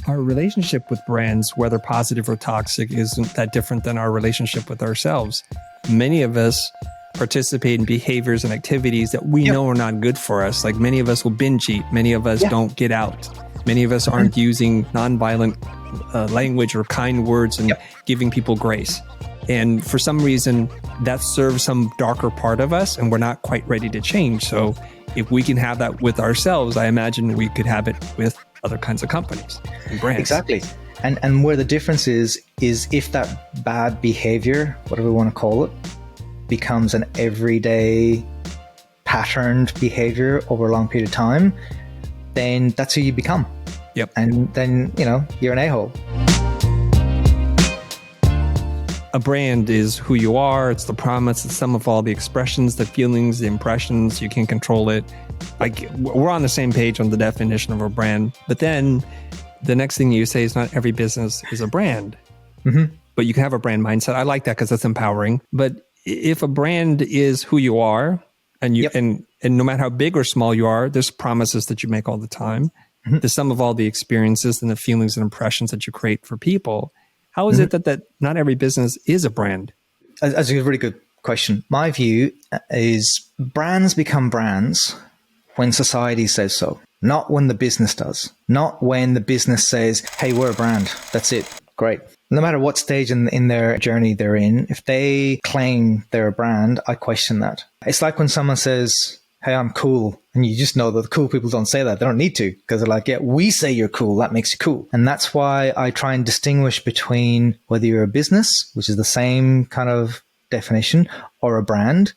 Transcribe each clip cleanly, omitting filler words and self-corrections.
Our relationship with brands, whether positive or toxic, isn't that different than our relationship with ourselves. Many of us participate in behaviors and activities that we know are not good for us. Like many of us will binge eat. Many of us don't get out. Many of us aren't using nonviolent language or kind words and giving people grace. And for some reason, that serves some darker part of us and we're not quite ready to change. So if we can have that with ourselves, I imagine we could have it with other kinds of companies and brands. Exactly. And where the difference is if that bad behavior, whatever we want to call it, becomes an everyday patterned behavior over a long period of time, then that's who you become. Yep. And then, you're an a-hole. A brand is who you are. It's the promise. It's some of all the expressions, the feelings, the impressions. You can't control it. We're on the same page on the definition of a brand. But then the next thing you say is not every business is a brand. Mm-hmm. But you can have a brand mindset. I like that because that's empowering. But if a brand is who you are, and you and no matter how big or small you are, there's promises that you make all the time. Mm-hmm. The sum of all the experiences and the feelings and impressions that you create for people. How is it that not every business is a brand? That's a really good question. My view is brands become brands when society says so, not when the business does, not when the business says, hey, we're a brand. That's it. Great. No matter what stage in their journey they're in, if they claim they're a brand, I question that. It's like when someone says, hey, I'm cool. And you just know that the cool people don't say that. They don't need to because they're like, yeah, we say you're cool. That makes you cool. And that's why I try and distinguish between whether you're a business, which is the same kind of definition, or a brand.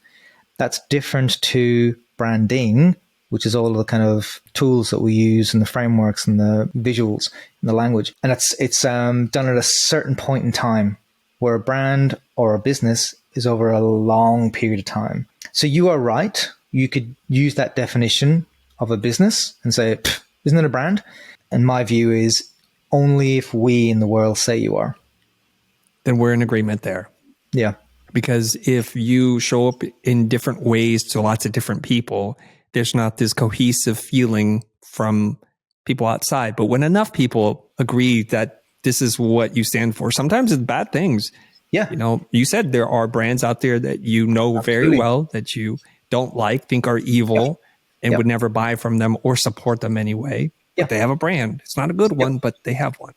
That's different to branding, which is all the kind of tools that we use and the frameworks and the visuals and the language. And it's done at a certain point in time, where a brand or a business is over a long period of time. So you are right. You could use that definition of a business and say, isn't it a brand? And my view is only if we in the world say you are. Then we're in agreement there. Yeah. Because if you show up in different ways to lots of different people, there's not this cohesive feeling from people outside. But when enough people agree that this is what you stand for, sometimes it's bad things. Yeah. You said there are brands out there that you know very well that you don't like, think are evil, and would never buy from them or support them anyway. But they have a brand. It's not a good one, but they have one.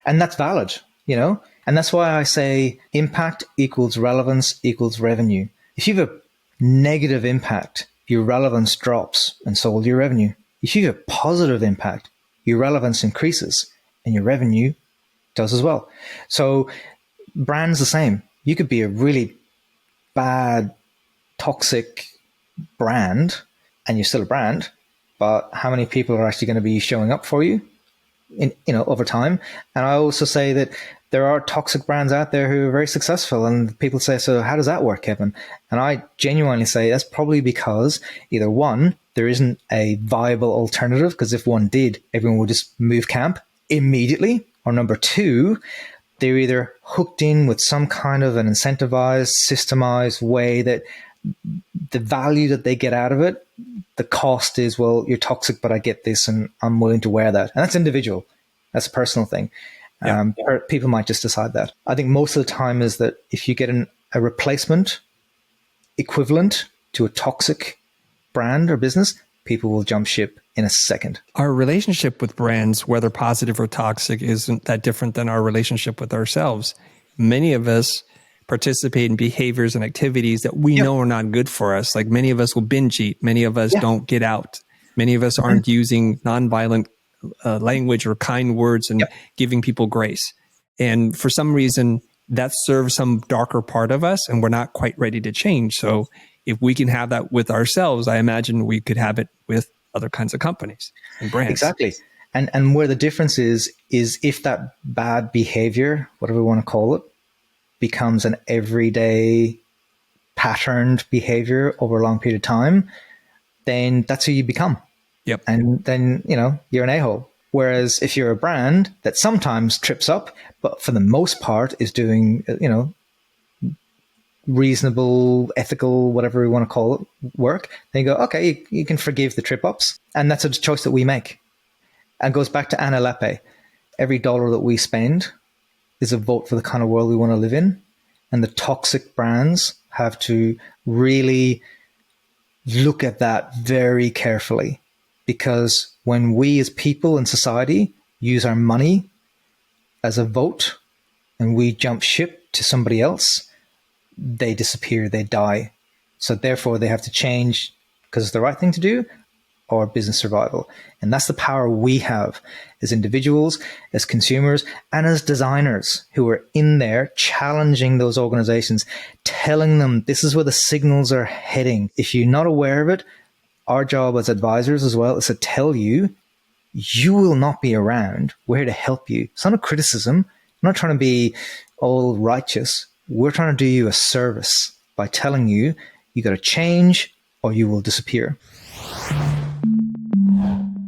And that's valid, And that's why I say impact equals relevance equals revenue. If you have a negative impact, your relevance drops and so will your revenue. If you have a positive impact, your relevance increases and your revenue does as well. So brand's the same. You could be a really bad, toxic brand and you're still a brand, but how many people are actually going to be showing up for you over time? And I also say that there are toxic brands out there who are very successful, and people say, so how does that work, Kevin? And I genuinely say that's probably because either one, there isn't a viable alternative, because if one did, everyone would just move camp immediately, or number two, they're either hooked in with some kind of an incentivized, systemized way that the value that they get out of it, the cost is, well, you're toxic, but I get this and I'm willing to wear that. And that's individual. That's a personal thing. People might just decide that. I think most of the time is that if you get a replacement equivalent to a toxic brand or business, people will jump ship in a second. Our relationship with brands, whether positive or toxic, isn't that different than our relationship with ourselves. Many of us participate in behaviors and activities that we know are not good for us. Like many of us will binge eat. Many of us don't get out. Many of us aren't using nonviolent language or kind words and giving people grace. And for some reason, that serves some darker part of us and we're not quite ready to change. So if we can have that with ourselves, I imagine we could have it with other kinds of companies and brands. Exactly. And where the difference is if that bad behavior, whatever we want to call it, becomes an everyday patterned behavior over a long period of time, then that's who you become. Yep. And then, you're an a-hole. Whereas if you're a brand that sometimes trips up, but for the most part is doing, reasonable, ethical, whatever we want to call it, work, then you go, okay, you can forgive the trip ups. And that's a choice that we make. And goes back to Anna Lepe. every dollar that we spend is a vote for the kind of world we want to live in. And the toxic brands have to really look at that very carefully, because when we as people in society use our money as a vote and we jump ship to somebody else, they disappear, they die. So therefore they have to change because it's the right thing to do, or business survival. And that's the power we have as individuals, as consumers, and as designers who are in there challenging those organizations, telling them this is where the signals are heading. If you're not aware of it, our job as advisors as well is to tell you, you will not be around. We're here to help you. It's not a criticism. I'm not trying to be all righteous. We're trying to do you a service by telling you, you got to change or you will disappear.